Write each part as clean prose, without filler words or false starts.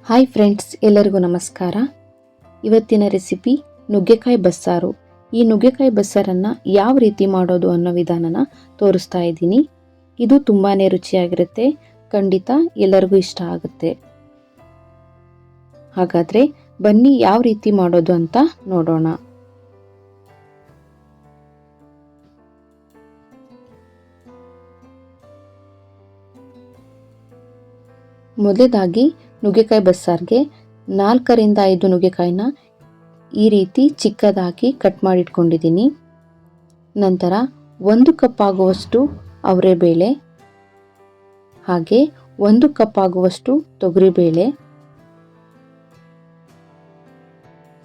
Hi friends, ಎಲ್ಲರಿಗೂ ನಮಸ್ಕಾರ. ಇವತ್ತಿನ ರೆಸಿಪಿ ನುಗ್ಗೆಕಾಯಿ ಬಸ್ಸಾರು. ಈ ನುಗ್ಗೆಕಾಯಿ ಬಸ್ಸಾರನ್ನು ಯಾವ ರೀತಿ ಮಾಡೋದು ಅನ್ನೋ ವಿಧಾನನ ತೋರಿಸ್ತಾ ಇದ್ದೀನಿ. ಇದು ತುಂಬಾ ರುಚಿಯಾಗಿರುತ್ತೆ, ಖಂಡಿತ ಎಲ್ಲರಿಗೂ ಇಷ್ಟ ಆಗುತ್ತೆ. ಹಾಗಾದರೆ ಬನ್ನಿ ಯಾವ ರೀತಿ ಮಾಡೋದು ಅಂತ ನೋಡೋಣ. ಮೊದಲೇದಾಗಿ ನುಗ್ಗೆಕಾಯಿ ಬಸ್ಸಾರಿಗೆ 4ರಿಂದ 5 ನುಗ್ಗೆಕಾಯಿನ ಈ ರೀತಿ ಚಿಕ್ಕದಾಗಿ ಕಟ್ ಮಾಡಿಟ್ಕೊಂಡಿದ್ದೀನಿ. ನಂತರ 1 ಕಪ್ ಆಗುವಷ್ಟು ಅವರೆಬೇಳೆ, ಹಾಗೆ 1 ಕಪ್ ಆಗುವಷ್ಟು ತೊಗರಿಬೇಳೆ,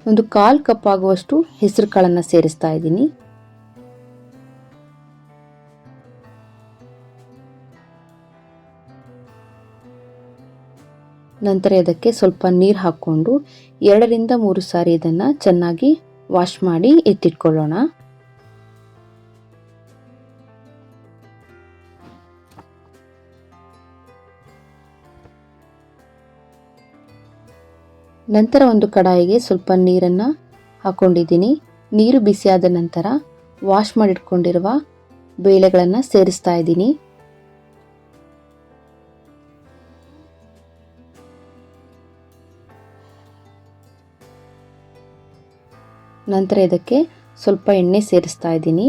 1/4 ಕಪ್ ಆಗುವಷ್ಟು ಹೆಸರು ಕಾಳನ್ನು ಸೇರಿಸ್ತಾ ಇದ್ದೀನಿ. ನಂತರ ಇದಕ್ಕೆ ಸ್ವಲ್ಪ ನೀರು ಹಾಕ್ಕೊಂಡು 2ರಿಂದ 3 ಸಾರಿ ಇದನ್ನು ಚೆನ್ನಾಗಿ ವಾಶ್ ಮಾಡಿ ಎತ್ತಿಟ್ಕೊಳ್ಳೋಣ. ನಂತರ ಒಂದು ಕಡಾಯಿಗೆ ಸ್ವಲ್ಪ ನೀರನ್ನು ಹಾಕೊಂಡಿದ್ದೀನಿ. ನೀರು ಬಿಸಿಯಾದ ನಂತರ ವಾಶ್ ಮಾಡಿಟ್ಕೊಂಡಿರುವ ಬೇಳೆಗಳನ್ನು ಸೇರಿಸ್ತಾ ಇದ್ದೀನಿ. ನಂತರ ಇದಕ್ಕೆ ಸ್ವಲ್ಪ ಎಣ್ಣೆ ಸೇರಿಸ್ತಾ ಇದ್ದೀನಿ.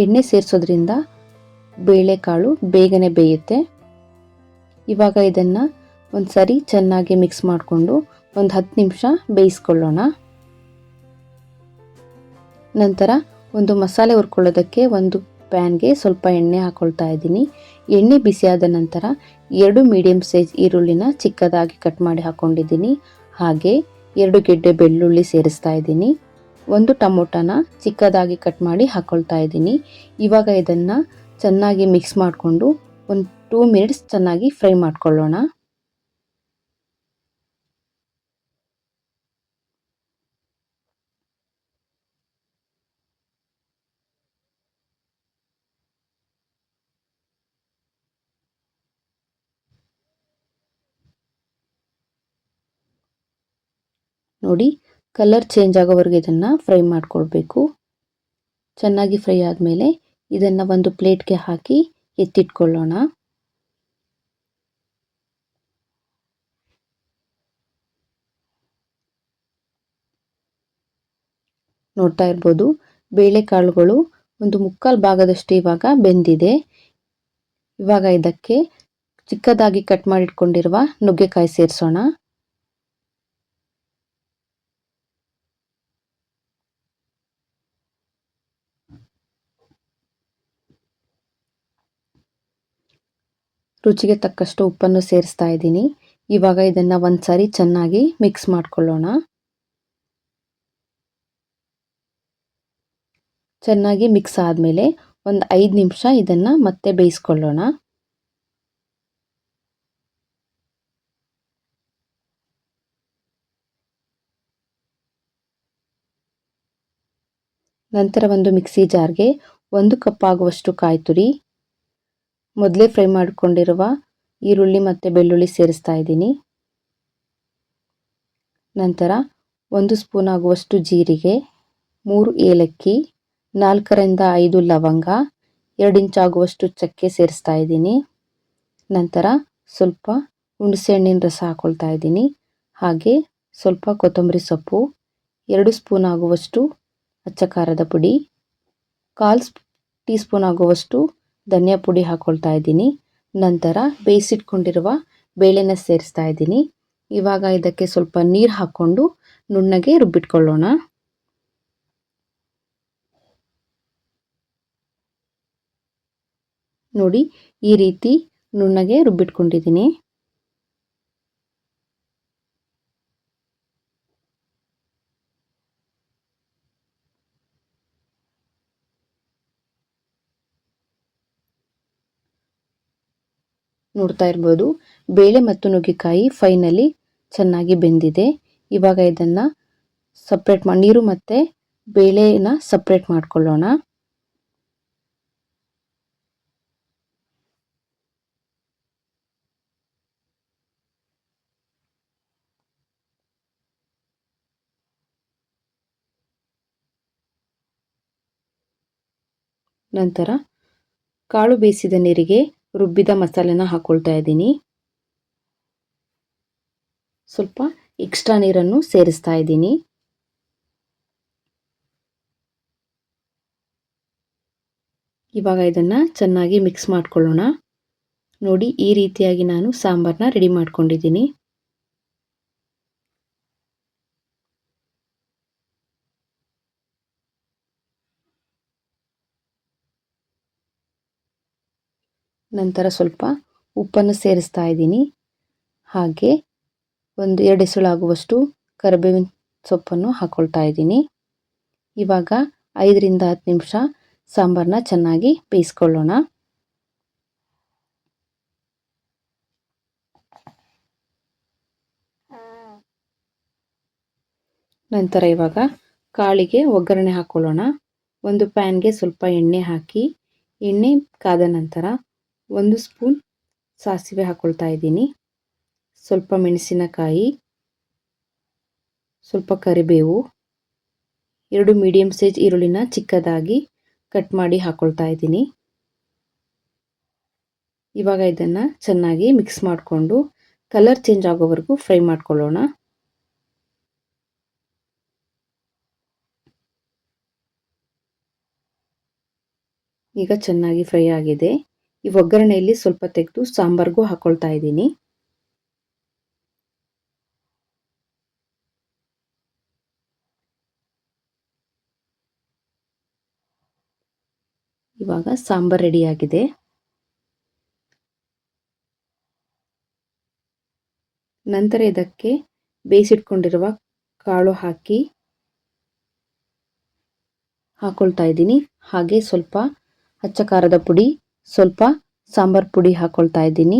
ಎಣ್ಣೆ ಸೇರಿಸೋದ್ರಿಂದ ಬೇಳೆಕಾಳು ಬೇಗನೆ ಬೇಯುತ್ತೆ. ಇವಾಗ ಇದನ್ನು ಒಂದು ಸರಿ ಚೆನ್ನಾಗಿ ಮಿಕ್ಸ್ ಮಾಡಿಕೊಂಡು ಒಂದು 10 ನಿಮಿಷ ಬೇಯಿಸ್ಕೊಳ್ಳೋಣ. ನಂತರ ಒಂದು ಮಸಾಲೆ ಹುರ್ಕೊಳ್ಳೋದಕ್ಕೆ ಒಂದು ಪ್ಯಾನ್ಗೆ ಸ್ವಲ್ಪ ಎಣ್ಣೆ ಹಾಕೊಳ್ತಾ ಇದ್ದೀನಿ. ಎಣ್ಣೆ ಬಿಸಿಯಾದ ನಂತರ 2 ಮೀಡಿಯಂ ಸೈಜ್ ಈರುಳ್ಳಿನ ಚಿಕ್ಕದಾಗಿ ಕಟ್ ಮಾಡಿ ಹಾಕೊಂಡಿದ್ದೀನಿ. ಹಾಗೆ 2 ಗೆಡ್ಡೆ ಬೆಳ್ಳುಳ್ಳಿ ಸೇರಿಸ್ತಾ ಇದ್ದೀನಿ. 1 ಟೊಮೊಟೊನ ಚಿಕ್ಕದಾಗಿ ಕಟ್ ಮಾಡಿ ಹಾಕೊಳ್ತಾ ಇದ್ದೀನಿ. ಇವಾಗ ಇದನ್ನು ಚೆನ್ನಾಗಿ ಮಿಕ್ಸ್ ಮಾಡಿಕೊಂಡು ಒಂದು 2 ಮಿನಿಟ್ಸ್ ಚೆನ್ನಾಗಿ ಫ್ರೈ ಮಾಡ್ಕೊಳ್ಳೋಣ. ನೋಡಿ, ಕಲರ್ ಚೇಂಜ್ ಆಗೋವರೆಗೆ ಇದನ್ನು ಫ್ರೈ ಮಾಡ್ಕೊಳ್ಬೇಕು. ಚೆನ್ನಾಗಿ ಫ್ರೈ ಆದಮೇಲೆ ಇದನ್ನು ಒಂದು ಪ್ಲೇಟ್ಗೆ ಹಾಕಿ ಎತ್ತಿಟ್ಕೊಳ್ಳೋಣ. ನೋಡ್ತಾ ಇರ್ಬೋದು, ಬೇಳೆಕಾಳುಗಳು ಒಂದು 3/4 ಭಾಗದಷ್ಟು ಇವಾಗ ಬೆಂದಿದೆ. ಇವಾಗ ಇದಕ್ಕೆ ಚಿಕ್ಕದಾಗಿ ಕಟ್ ಮಾಡಿಟ್ಕೊಂಡಿರುವ ನುಗ್ಗೆಕಾಯಿ ಸೇರಿಸೋಣ. ರುಚಿಗೆ ತಕ್ಕಷ್ಟು ಉಪ್ಪನ್ನು ಸೇರಿಸ್ತಾ ಇದ್ದೀನಿ. ಇವಾಗ ಇದನ್ನು ಒಂದು ಸಾರಿ ಚೆನ್ನಾಗಿ ಮಿಕ್ಸ್ ಮಾಡ್ಕೊಳ್ಳೋಣ. ಚೆನ್ನಾಗಿ ಮಿಕ್ಸ್ ಆದಮೇಲೆ ಒಂದು 5 ನಿಮಿಷ ಇದನ್ನು ಮತ್ತೆ ಬೇಯಿಸ್ಕೊಳ್ಳೋಣ. ನಂತರ ಒಂದು ಮಿಕ್ಸಿ ಜಾರ್ಗೆ 1 ಕಪ್ ಆಗುವಷ್ಟು ಕಾಯಿ ತುರಿ, ಮೊದಲೇ ಫ್ರೈ ಮಾಡಿಕೊಂಡಿರುವ ಈರುಳ್ಳಿ ಮತ್ತು ಬೆಳ್ಳುಳ್ಳಿ ಸೇರಿಸ್ತಾ ಇದ್ದೀನಿ. ನಂತರ 1 ಸ್ಪೂನ್ ಆಗುವಷ್ಟು ಜೀರಿಗೆ, 3 ಏಲಕ್ಕಿ, 4ರಿಂದ 5 ಲವಂಗ, 2 ಇಂಚ್ ಆಗುವಷ್ಟು ಚಕ್ಕೆ ಸೇರಿಸ್ತಾ ಇದ್ದೀನಿ. ನಂತರ ಸ್ವಲ್ಪ ಹುಣಸೆಹಣ್ಣಿನ ರಸ ಹಾಕೊಳ್ತಾ ಇದ್ದೀನಿ. ಹಾಗೆ ಸ್ವಲ್ಪ ಕೊತ್ತಂಬರಿ ಸೊಪ್ಪು, 2 ಸ್ಪೂನ್ ಆಗುವಷ್ಟು ಅಚ್ಚ ಖಾರದ ಪುಡಿ, 1/4 ಟೀ ಸ್ಪೂನ್ ಆಗುವಷ್ಟು ಧನಿಯಾ ಪುಡಿ ಹಾಕೊಳ್ತಾ ಇದ್ದೀನಿ. ನಂತರ ಬೇಯಿಸಿಟ್ಕೊಂಡಿರುವ ಬೇಳೆನ ಸೇರಿಸ್ತಾ ಇದ್ದೀನಿ. ಇವಾಗ ಇದಕ್ಕೆ ಸ್ವಲ್ಪ ನೀರು ಹಾಕ್ಕೊಂಡು ನುಣ್ಣಗೆ ರುಬ್ಬಿಟ್ಕೊಳ್ಳೋಣ. ನೋಡಿ, ಈ ರೀತಿ ನುಣ್ಣಗೆ ರುಬ್ಬಿಟ್ಕೊಂಡಿದ್ದೀನಿ. ನೋಡ್ತಾ ಇರ್ಬೋದು, ಬೇಳೆ ಮತ್ತು ನುಗ್ಗೆಕಾಯಿ ಫೈನಲಿ ಚೆನ್ನಾಗಿ ಬೆಂದಿದೆ. ಇವಾಗ ಇದನ್ನು ಸಪ್ರೇಟ್ ಮಾಡಿ ನೀರು ಮತ್ತು ಬೇಳೆನ ಸಪ್ರೇಟ್ ಮಾಡ್ಕೊಳ್ಳೋಣ. ನಂತರ ಕಾಳು ಬೇಯಿಸಿದ ನೀರಿಗೆ ರುಬ್ಬಿದ ಮಸಾಲೆನ ಹಾಕ್ಕೊಳ್ತಾ ಇದ್ದೀನಿ. ಸ್ವಲ್ಪ ಎಕ್ಸ್ಟ್ರಾ ನೀರನ್ನು ಸೇರಿಸ್ತಾ ಇದ್ದೀನಿ. ಇವಾಗ ಇದನ್ನು ಚೆನ್ನಾಗಿ ಮಿಕ್ಸ್ ಮಾಡ್ಕೊಳ್ಳೋಣ. ನೋಡಿ, ಈ ರೀತಿಯಾಗಿ ನಾನು ಸಾಂಬಾರನ್ನ ರೆಡಿ ಮಾಡ್ಕೊಂಡಿದ್ದೀನಿ. ನಂತರ ಸ್ವಲ್ಪ ಉಪ್ಪನ್ನು ಸೇರಿಸ್ತಾ ಇದ್ದೀನಿ. ಹಾಗೆ 1-2 ಎಸಳಾಗುವಷ್ಟು ಕರಿಬೇವಿನ ಸೊಪ್ಪನ್ನು ಹಾಕ್ಕೊಳ್ತಾ ಇದ್ದೀನಿ. ಇವಾಗ 5ರಿಂದ 10 ನಿಮಿಷ ಸಾಂಬಾರನ್ನ ಚೆನ್ನಾಗಿ ಬೇಯಿಸ್ಕೊಳ್ಳೋಣ. ನಂತರ ಇವಾಗ ಕಾಳಿಗೆ ಒಗ್ಗರಣೆ ಹಾಕ್ಕೊಳ್ಳೋಣ. ಒಂದು ಪ್ಯಾನ್ಗೆ ಸ್ವಲ್ಪ ಎಣ್ಣೆ ಹಾಕಿ, ಎಣ್ಣೆ ಕಾದ ನಂತರ 1 ಸ್ಪೂನ್ ಸಾಸಿವೆ ಹಾಕ್ಕೊಳ್ತಾ ಇದ್ದೀನಿ. ಸ್ವಲ್ಪ ಮೆಣಸಿನಕಾಯಿ, ಸ್ವಲ್ಪ ಕರಿಬೇವು, 2 ಮೀಡಿಯಂ ಸೈಜ್ ಈರುಳ್ಳಿನ ಚಿಕ್ಕದಾಗಿ ಕಟ್ ಮಾಡಿ ಹಾಕ್ಕೊಳ್ತಾ ಇದ್ದೀನಿ. ಇವಾಗ ಇದನ್ನು ಚೆನ್ನಾಗಿ ಮಿಕ್ಸ್ ಮಾಡಿಕೊಂಡು ಕಲರ್ ಚೇಂಜ್ ಆಗೋವರೆಗೂ ಫ್ರೈ ಮಾಡ್ಕೊಳ್ಳೋಣ. ಈಗ ಚೆನ್ನಾಗಿ ಫ್ರೈ ಆಗಿದೆ. ಈ ಒಗ್ಗರಣೆಯಲ್ಲಿ ಸ್ವಲ್ಪ ತೆಗೆದು ಸಾಂಬಾರ್ಗೂ ಹಾಕ್ಕೊಳ್ತಾ ಇದ್ದೀನಿ. ಇವಾಗ ಸಾಂಬಾರ್ ರೆಡಿಯಾಗಿದೆ. ನಂತರ ಇದಕ್ಕೆ ಬೇಯಿಸಿಟ್ಕೊಂಡಿರುವ ಕಾಳು ಹಾಕ್ಕೊಳ್ತಾ ಇದ್ದೀನಿ. ಹಾಗೆ ಸ್ವಲ್ಪ ಅಚ್ಚ ಖಾರದ ಪುಡಿ, ಸ್ವಲ್ಪ ಸಾಂಬಾರ್ ಪುಡಿ ಹಾಕ್ಕೊಳ್ತಾ ಇದ್ದೀನಿ.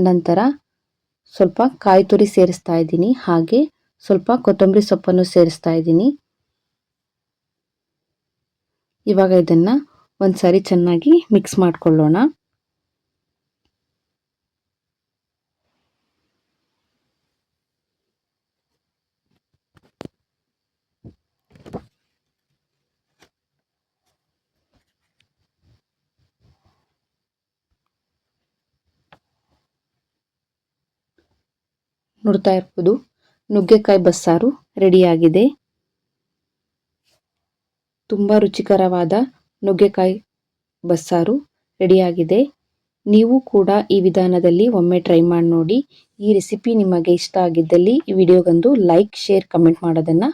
ನಂತರ ಸ್ವಲ್ಪ ಕಾಯಿ ತುರಿ ಸೇರಿಸ್ತಾ ಇದ್ದೀನಿ. ಹಾಗೆ ಸ್ವಲ್ಪ ಕೊತ್ತಂಬರಿ ಸೊಪ್ಪನ್ನು ಸೇರಿಸ್ತಾ ಇದ್ದೀನಿ. ಇವಾಗ ಇದನ್ನು ಒಂದ್ಸಾರಿ ಚೆನ್ನಾಗಿ ಮಿಕ್ಸ್ ಮಾಡ್ಕೊಳ್ಳೋಣ. ನೋಡ್ತಾ ಇರ್ಬೋದು, ನುಗ್ಗೆಕಾಯಿ ಬಸ್ಸಾರು ರೆಡಿಯಾಗಿದೆ. ತುಂಬ ರುಚಿಕರವಾದ ನುಗ್ಗೆಕಾಯಿ ಬಸ್ಸಾರು ರೆಡಿಯಾಗಿದೆ. ನೀವು ಕೂಡ ಈ ವಿಧಾನದಲ್ಲಿ ಒಮ್ಮೆ ಟ್ರೈ ಮಾಡಿ ನೋಡಿ. ಈ ರೆಸಿಪಿ ನಿಮಗೆ ಇಷ್ಟ ಆಗಿದ್ದಲ್ಲಿ ಈ ವಿಡಿಯೋಗೊಂದು ಲೈಕ್, ಶೇರ್, ಕಮೆಂಟ್ ಮಾಡೋದನ್ನು